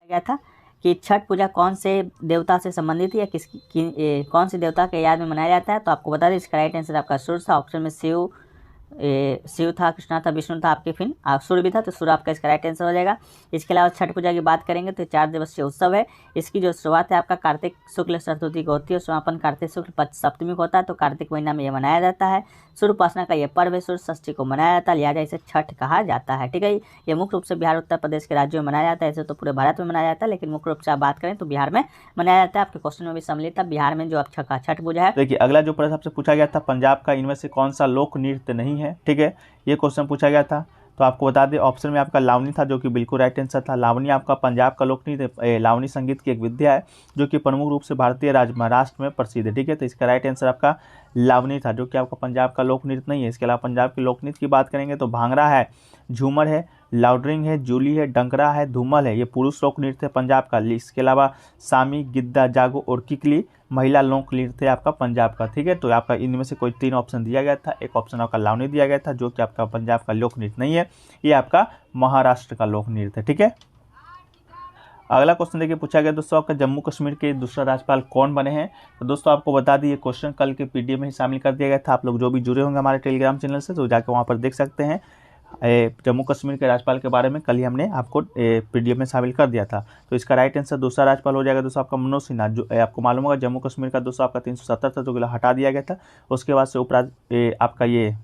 गया था कि छठ पूजा कौन से देवता से संबंधित है या कौन से देवता के याद में मनाया जाता है। तो आपको बता दें इसका राइट आंसर आपका सूर्य था। ऑप्शन में शिव था, कृष्णा था, विष्णु था, आपके फिर सूर्य भी था, तो सूर्य आपका इसका राइट आंसर हो जाएगा। इसके अलावा छठ पूजा की बात करेंगे तो 4 दिवसीय उत्सव है। इसकी जो शुरुआत है आपका कार्तिक शुक्ल चतुर्थी को होती है और समापन कार्तिक शुक्ल सप्तमी को होता है। तो कार्तिक महीना में यह मनाया जाता है। सूर्य उपासना का यह पर्व है, सूर्य षष्ठी को मनाया जाता है, लिहाजा इसे छठ कहा जाता है। ठीक है, ये मुख्य रूप से बिहार उत्तर प्रदेश के राज्यों में मनाया जाता है। ऐसे तो पूरे भारत में मनाया जाता है, लेकिन मुख्य रूप से आप बात करें तो बिहार में मनाया जाता है। आपके क्वेश्चन में भी सम्मिलित था बिहार में जो अब छठ पूजा है। देखिए अगला जो प्रश्न आपसे पूछा गया था, पंजाब का इनमें से कौन सा लोक नृत्य नहीं है। ठीक है, ये क्वेश्चन पूछा गया था। तो आपको बता दें ऑप्शन में आपका लावनी था, जो कि बिल्कुल राइट आंसर था। लावनी आपका पंजाब का लोक नृत्य, लावनी संगीत की एक विद्या है जो कि प्रमुख रूप से भारतीय राज्य महाराष्ट्र में प्रसिद्ध है। ठीक है, तो इसका राइट आंसर आपका लावनी था, जो कि आपका पंजाब का लोक नृत्य नहीं है। इसके अलावा पंजाब के लोक नृत्य की बात करेंगे तो भांगड़ा है, झूमर है, लाउडरिंग है, जूली है, डंकरा है, धूमल है, ये पुरुष लोक नृत्य है पंजाब का। इसके अलावा सामी, गिद्दा, जागो और किकली महिला लोक नृत्य है आपका पंजाब का। ठीक है, तो आपका इनमें से कोई 3 ऑप्शन दिया गया था। एक ऑप्शन आपका लावनी दिया गया था, जो कि आपका पंजाब का लोक नृत्य नहीं है, ये आपका महाराष्ट्र का लोक नृत्य है। ठीक है, अगला क्वेश्चन देखिए पूछा गया दोस्तों, आपका जम्मू कश्मीर के दूसरा राज्यपाल कौन बने हैं। तो दोस्तों आपको बता दी, ये क्वेश्चन कल के पीडीएफ में ही शामिल कर दिया गया था। आप लोग जो भी जुड़े होंगे हमारे टेलीग्राम चैनल से तो जाकर वहाँ पर देख सकते हैं। जम्मू कश्मीर के राज्यपाल के बारे में कल ही हमने आपको पीडीएफ में शामिल कर दिया था। तो इसका राइट आंसर दूसरा राज्यपाल हो जाएगा दोस्तों आपका मनोज सिन्हा। जो आपको मालूम होगा जम्मू कश्मीर का दोस्तों आपका 370 था, जो कि हटा दिया गया था। उसके बाद से आपका ये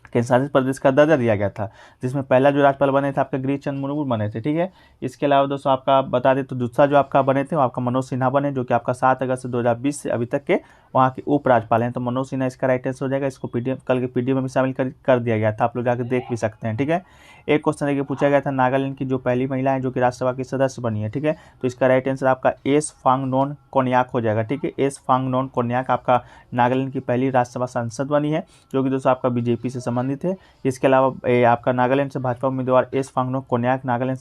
केंद्र शासित प्रदेश का दर्जा दिया गया था, जिसमें पहला जो राज्यपाल बने थे आपका गिरीश चंद्र मुर्मू बने थे। ठीक है, इसके अलावा दोस्तों आपका बता दें तो दूसरा जो आपका बने थे वो आपका मनोज सिन्हा बने, जो कि आपका 7 अगस्त 2020 से अभी तक के वहाँ के उपराज्यपाल हैं। तो मनोज सिन्हा इसका राइट आंसर हो जाएगा। इसको पीडीएफ कल के पीडीएफ में भी शामिल कर दिया गया था, आप लोग जाकर देख भी सकते हैं। ठीक है, एक क्वेश्चन देखिए पूछा गया था, नागालैंड की जो पहली महिला है जो कि राज्यसभा की सदस्य बनी है। ठीक है, तो इसका राइट आंसर आपका एस फांगनोन कोन्याक हो जाएगा। ठीक है, एस फांगनोन कोन्याक आपका नागालैंड की पहली राज्यसभा सांसद बनी है, जो कि दोस्तों आपका बीजेपी से संबंधित है। इसके अलावा आपका नागालैंड से भाजपा उम्मीदवार एस फांगनोन कोन्याक नागालैंड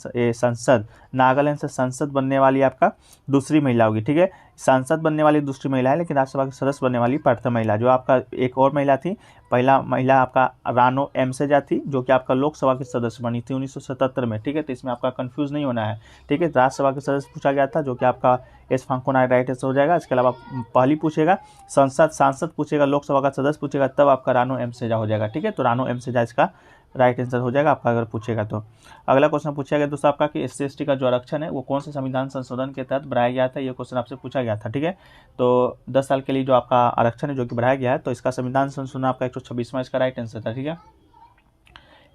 से संसद बनने वाली आपका दूसरी महिला होगी। ठीक है, सांसद बनने वाली दूसरी महिला है, लेकिन राज्यसभा की सदस्य बनने वाली प्रथम महिला। जो आपका एक और महिला थी, पहला महिला आपका रानो एमसेजा थी, जो कि आपका लोकसभा की सदस्य बनी थी 1977 में। ठीक है, तो इसमें आपका कंफ्यूज नहीं होना है। ठीक है, राज्यसभा के सदस्य पूछा गया था, जो कि आपका एस फांगनोन राइट आंसर हो जाएगा। इसके अलावा पहली पूछेगा सांसद पूछेगा, लोकसभा का सदस्य पूछेगा, तब आपका रानो एमसेजा हो जाएगा। ठीक है, तो रानो एमसेजा इसका राइट आंसर हो जाएगा आपका अगर पूछेगा तो। अगला क्वेश्चन पूछा गया दोस्तों आपका कि SC/ST का जो आरक्षण है वो कौन से संविधान संशोधन के तहत बढ़ाया गया था। ये क्वेश्चन आपसे पूछा गया था। ठीक है, तो 10 साल के लिए जो आपका आरक्षण है जो कि बढ़ाया गया है, तो इसका संविधान संशोधन आपका 126वां इसका राइट आंसर था। ठीक है,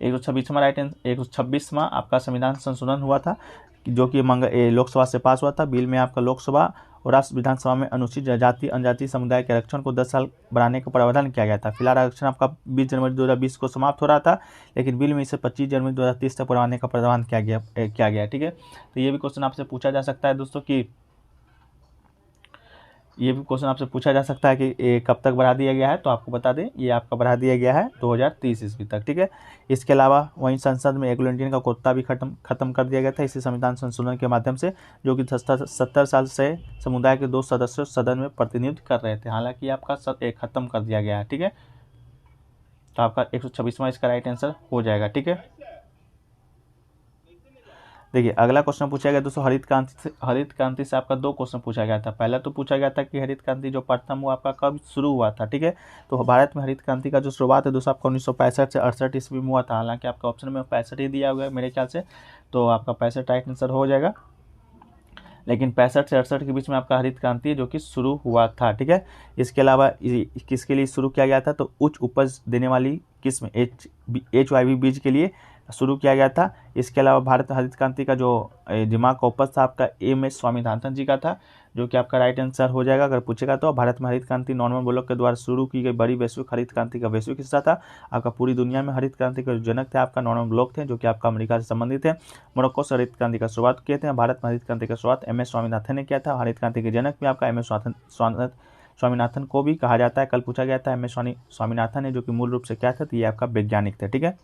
126वां आपका संविधान संशोधन हुआ था, जो कि लोकसभा से पास हुआ था। बिल में आपका लोकसभा और राष्ट्र विधानसभा में अनुसूचित जाति जनजाति समुदाय के आरक्षण को 10 साल बढ़ाने का प्रावधान किया गया था। फिलहाल आरक्षण आपका 20 जनवरी 2020 को समाप्त हो रहा था, लेकिन बिल में इसे 25 जनवरी 2030 तक बढ़ाने का प्रावधान किया गया। ठीक है, तो ये भी क्वेश्चन आपसे पूछा जा सकता है दोस्तों कि कब तक बढ़ा दिया गया है। तो आपको बता दें ये आपका बढ़ा दिया गया है 2030 ईस्वी तक। ठीक है, इसके अलावा वहीं संसद में एग्लो इंडियन का कोटा भी खत्म कर दिया गया था इसी संविधान संशोधन के माध्यम से, जो कि 70 साल से समुदाय के 2 सदस्य सदन में प्रतिनिधित्व कर रहे थे। हालांकि आपका खत्म कर दिया गया है। ठीक है, तो आपका 126वां इसका राइट आंसर हो जाएगा। ठीक है, देखिए अगला क्वेश्चन पूछा गया दोस्तों हरित क्रांति से आपका 2 क्वेश्चन पूछा गया था। पहला तो पूछा गया था कि हरित क्रांति जो प्रथम वो आपका कब शुरू हुआ था। ठीक है, तो भारत में हरित क्रांति का जो शुरुआत है दोस्तों आपका 1965 से 68 ईस्वी में हुआ था। हालांकि आपका ऑप्शन में 65 ही दिया हुआ है मेरे ख्याल से, तो आपका 65 राइट आंसर हो जाएगा। लेकिन 65 से 68 के बीच में आपका हरित क्रांति जो कि शुरू हुआ था। ठीक है, इसके अलावा किसके लिए शुरू किया गया था, तो उच्च उपज देने वाली किस्म HYV बीज के लिए शुरू किया गया था। इसके अलावा भारत हरित क्रांति का जो दिमाग का उपज था आपका MS स्वामीनाथन जी का था, जो कि आपका राइट आंसर हो जाएगा अगर पूछेगा तो। भारत में हरित क्रांति नॉर्मन बोलक के द्वारा शुरू की गई बड़ी वैश्विक हरित क्रांति का वैश्विक हिस्सा था। आपका पूरी दुनिया में हरित क्रांति के जनक थे आपका नॉर्मन बोलक थे, जो कि आपका अमेरिका से संबंधित है। मोरक्को से हरित क्रांति का शुरुआत किए थे। भारत में हरित क्रांति का शुरुआत MS स्वामीनाथन ने किया था। हरित क्रांति के जनक भी आपका MS स्वामीनाथन को भी कहा जाता है। कल पूछा गया था MS स्वामीनाथन है जो कि मूल रूप से क्या थे, तो ये आपका वैज्ञानिक थे। ठीक है,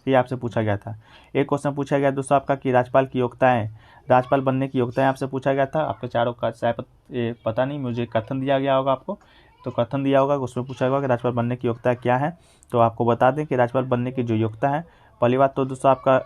ये आपसे पूछा गया था। एक क्वेश्चन पूछा गया दोस्तों आपका कि राज्यपाल बनने की योग्यताएं आपसे पूछा गया था। आपके चारों का शायद पता नहीं, मुझे कथन दिया गया होगा आपको, तो कथन दिया होगा उसमें पूछा होगा कि राज्यपाल बनने की योग्यता क्या है। तो आपको बता दें कि राज्यपाल बनने की जो योग्यता है, पहली बात तो दोस्तों आपका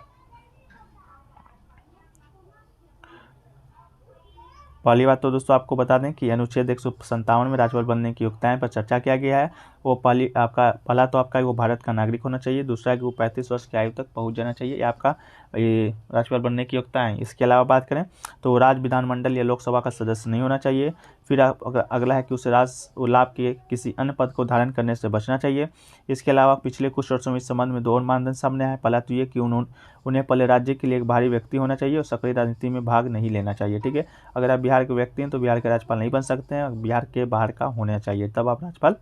पहली बात तो दोस्तों आपको बता दें कि अनुच्छेद 157 में राज्यपाल बनने की योग्यताएं पर चर्चा किया गया है। वो पहला तो आपका वो भारत का नागरिक होना चाहिए, दूसरा कि वो 35 वर्ष की आयु तक पहुंच जाना चाहिए, ये आपका ये राज्यपाल बनने की योग्यताएं। इसके अलावा बात करें तो राज्य विधानमंडल या लोकसभा का सदस्य नहीं होना चाहिए। फिर अगला है कि उसे लाभ के किसी अन्य पद को धारण करने से बचना चाहिए। इसके अलावा पिछले कुछ वर्षों में इस संबंध में 2 और मानदंड सामने आए। पहला तो ये कि उन्हें पहले राज्य के लिए एक भारी व्यक्ति होना चाहिए और सक्रिय राजनीति में भाग नहीं लेना चाहिए। ठीक है, अगर आप बिहार के व्यक्ति हैं तो बिहार के राज्यपाल नहीं बन सकते हैं, बिहार के बाहर का होना चाहिए तब आप राज्यपाल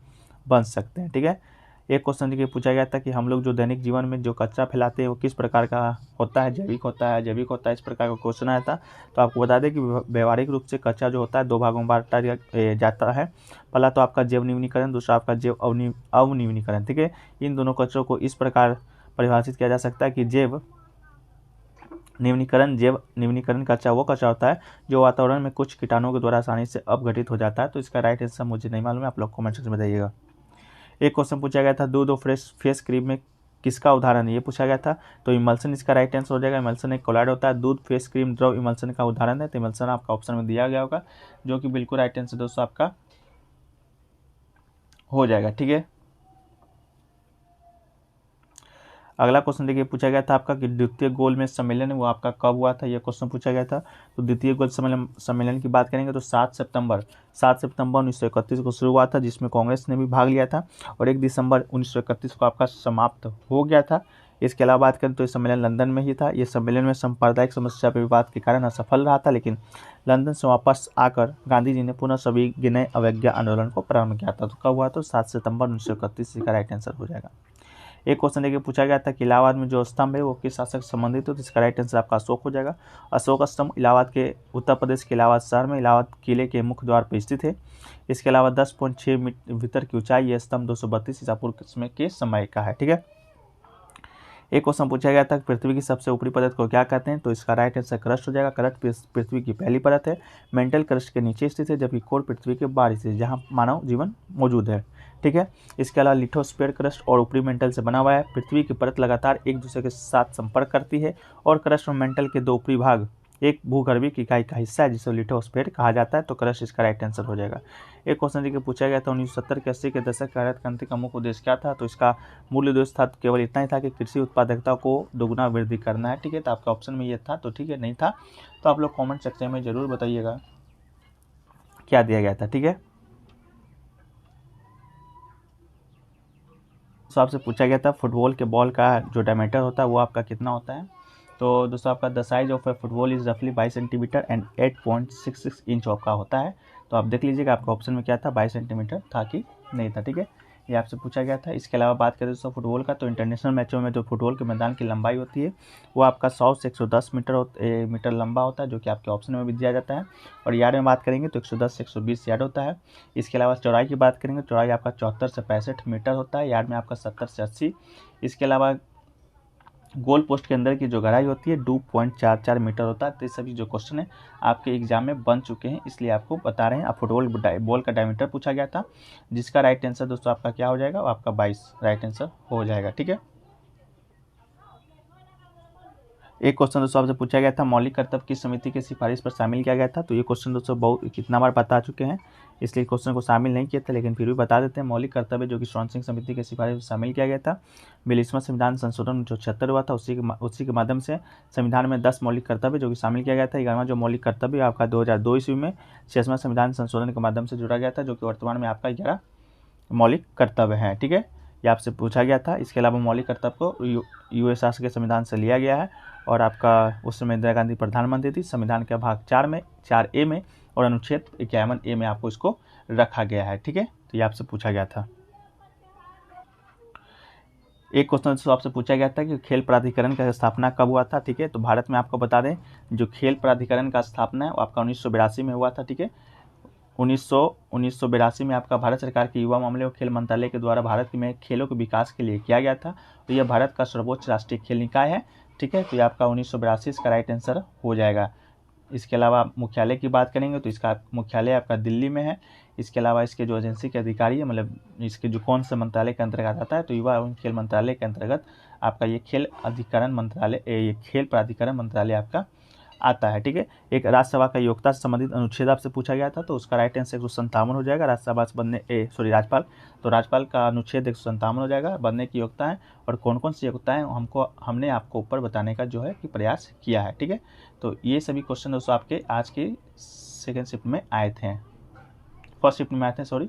बन सकते हैं। ठीक है, एक क्वेश्चन देखिए पूछा गया था कि हम लोग जो दैनिक जीवन में जो कचरा फैलाते हैं वो किस प्रकार का होता है, जैविक होता है, अजैविक होता है, इस प्रकार का क्वेश्चन आया था। तो आपको बता दें कि व्यवहारिक रूप से कचरा जो होता है 2 भागों में बांटा जाता है। पहला तो आपका जैव निम्नीकरण, दूसरा आपका जैव अवनिर्मीकरण। ठीक है, इन दोनों कचरों को इस प्रकार परिभाषित किया जा सकता है कि जैव निम्नीकरण कचरा वो कचरा होता है जो वातावरण में कुछ कीटाणुओं के द्वारा आसानी से अपघटित हो जाता है। तो इसका राइट आंसर मुझे नहीं मालूम है, आप लोग कमेंट सेक्शन में बताइएगा। एक क्वेश्चन पूछा गया था दूध और फ्रेश फेस क्रीम में किसका उदाहरण है, ये पूछा गया था। तो इमल्सन इसका राइट आंसर हो जाएगा। इमल्सन एक कोलाइड होता है, दूध फेस क्रीम द्रव इमल्सन का उदाहरण है। तो इमल्सन आपका ऑप्शन में दिया गया होगा, जो कि बिल्कुल राइट आंसर दोस्तों आपका हो जाएगा। ठीक है, अगला क्वेश्चन देखिए पूछा गया था आपका कि द्वितीय गोलमेज सम्मेलन वो आपका कब हुआ था, ये क्वेश्चन पूछा गया था। तो द्वितीय गोल सम्मेलन की बात करेंगे तो 7 सितंबर 1931 को शुरू हुआ था, जिसमें कांग्रेस ने भी भाग लिया था, और 1 दिसंबर 1931 को आपका समाप्त हो गया था। इसके अलावा बात करें तो ये सम्मेलन लंदन में ही था। ये सम्मेलन में सांप्रदायिक समस्या पर विवाद के कारण असफल रहा था, लेकिन लंदन से वापस आकर गांधी जी ने पुनः सभी गिने अवज्ञा आंदोलन को प्रारंभ किया था। तो कब हुआ, तो 7 सितंबर 1931 का राइट आंसर हो जाएगा। एक क्वेश्चन देखिए पूछा गया था कि इलाहाबाद में जो स्तंभ है वो किस शासक से संबंधित हो, तो इसका राइट आंसर आपका अशोक हो जाएगा। अशोक स्तंभ इलाहाबाद के उत्तर प्रदेश के इलाहाबाद शहर में इलाहाबाद किले के मुख्य द्वार पर स्थित है। इसके अलावा 10.6 मीटर की ऊंचाई, यह स्तंभ 232 ईसा पूर्व के समय का है। ठीक है, एक क्वेश्चन पूछा गया था पृथ्वी की सबसे ऊपरी परत को क्या कहते हैं, तो इसका राइट आंसर क्रस्ट हो जाएगा। क्रस्ट पृथ्वी की पहली परत है, मेंटल क्रस्ट के नीचे स्थित है, जबकि कोर पृथ्वी के बाहर स्थित है, जहाँ मानव जीवन मौजूद है। ठीक है, इसके अलावा लिथोस्फीयर क्रस्ट और ऊपरी मेंटल से बना हुआ है। पृथ्वी की परत लगातार एक दूसरे के साथ संपर्क करती है, और क्रस्ट और मेंटल के 2 ऊपरी भाग एक भूगर्भीय इकाई का हिस्सा है, जिसे लिथोस्फीयर कहा जाता है। तो क्रस्ट इसका राइट आंसर हो जाएगा। एक क्वेश्चन देखिए पूछा गया था 1970 के 80 के दशक का हरित क्रांति का मुख्य उद्देश्य क्या था, तो इसका मूल उद्देश्य था केवल इतना ही था कि कृषि उत्पादकता को दोगुना वृद्धि करना है। ठीक है, तो आपका ऑप्शन में ये था, तो ठीक है, नहीं था तो आप लोग कमेंट सेक्शन में जरूर बताइएगा क्या दिया गया था। ठीक है, तो आपसे पूछा गया था फुटबॉल के बॉल का जो डायमीटर होता है वो आपका कितना होता है। तो दोस्तों आपका the size of A football is रफली 22 सेंटीमीटर एंड 8.66 इंच आपका होता है। तो आप देख लीजिएगा आपका ऑप्शन में क्या था, 22 सेंटीमीटर था कि नहीं था। ठीक है, ये आपसे पूछा गया था। इसके अलावा बात करें दोस्तों फुटबॉल का, तो इंटरनेशनल मैचों में जो फुटबॉल के मैदान की लंबाई होती है वो आपका 100 से 110 मीटर लंबा होता है, जो कि आपके ऑप्शन में भी दिया जाता है। और यार्ड में बात करेंगे तो 110 से 120 यार्ड होता है। इसके अलावा चौड़ाई की बात करेंगे, चौड़ाई आपका 74 से 65 मीटर होता है, यार्ड में आपका 70 से 80। इसके अलावा गोल पोस्ट के अंदर की जो गहराई होती है 2.44 मीटर होता है। तो ये सभी जो क्वेश्चन है आपके एग्जाम में बन चुके हैं, इसलिए आपको बता रहे हैं। आप फुटबॉल बॉल का डायमीटर पूछा गया था, जिसका राइट आंसर दोस्तों आपका क्या हो जाएगा, आपका 22 राइट आंसर हो जाएगा। ठीक है, एक क्वेश्चन दोस्तों आपसे पूछा गया था मौलिक कर्तव्य किस समिति की सिफारिश पर शामिल किया गया था। तो ये क्वेश्चन दोस्तों बहुत कितना बार बता चुके हैं, इसलिए क्वेश्चन को शामिल नहीं किया था, लेकिन फिर भी बता देते हैं। मौलिक कर्तव्य जो कि श्रॉन्सिंग समिति की सिफारिश पर शामिल किया गया था। 42वां संविधान संशोधन जो 76 हुआ था उसी के माध्यम से संविधान में 10 मौलिक कर्तव्य जो कि शामिल किया गया था। 11वां जो मौलिक कर्तव्य आपका 2002 ईस्वी में 6वां संविधान संशोधन के माध्यम से जुड़ा गया था, जो कि वर्तमान में आपका 11 मौलिक कर्तव्य है। ठीक है, ये आपसे पूछा गया था। इसके अलावा मौलिक कर्तव्य को यूएसआर के संविधान से लिया गया है, और आपका उस समय इंदिरा गांधी प्रधानमंत्री थी। संविधान के भाग 4A में और अनुच्छेद 51A में आपको इसको रखा गया है। ठीक है, तो ये आपसे पूछा गया था। एक क्वेश्चन आपसे पूछा गया था कि खेल प्राधिकरण का स्थापना कब हुआ था। ठीक है, तो भारत में आपको बता दें जो खेल प्राधिकरण का स्थापना है वो आपका 1982 में हुआ था। ठीक है, 1982 में आपका भारत सरकार के युवा मामले और खेल मंत्रालय के द्वारा भारत में खेलों के विकास के लिए किया गया था। तो यह भारत का सर्वोच्च राष्ट्रीय खेल निकाय है। ठीक है, तो ये आपका 1982 इसका राइट आंसर हो जाएगा। इसके अलावा मुख्यालय की बात करेंगे तो इसका मुख्यालय आपका दिल्ली में है। इसके अलावा इसके जो एजेंसी के अधिकारी है, मतलब इसके जो कौन से मंत्रालय के अंतर्गत आता है, तो युवा एवं खेल मंत्रालय के अंतर्गत आपका ये खेल प्राधिकरण मंत्रालय आपका आता है। ठीक है, एक राज्यसभा का योग्यता से संबंधित अनुच्छेद आपसे पूछा गया था, तो उसका राइट आंसर 157 हो जाएगा। राज्यसभा से बनने राज्यपाल, तो राज्यपाल का अनुच्छेद 157 हो जाएगा। बनने की योग्यताएं और कौन कौन सी योग्यताएं हमने आपको ऊपर बताने का जो है कि प्रयास किया है। ठीक है, तो ये सभी क्वेश्चन दोस्तों आपके आज के सेकेंड शिफ्ट में आए थे, फर्स्ट शिफ्ट में आए थे, सॉरी।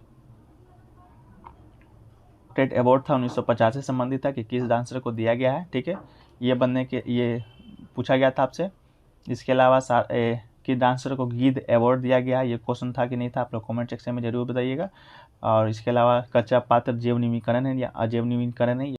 टेट अवार्ड था 1950 से संबंधित था कि किस डांसर को दिया गया है। ठीक है, ये पूछा गया था आपसे। इसके अलावा किस डांसर को गिद्ध अवार्ड दिया गया है, ये क्वेश्चन था कि नहीं था, आप लोग कमेंट सेक्शन में जरूर बताइएगा। और इसके अलावा कच्चा पात्र जैव नवीनीकरण है या अजैव नवीनीकरण है।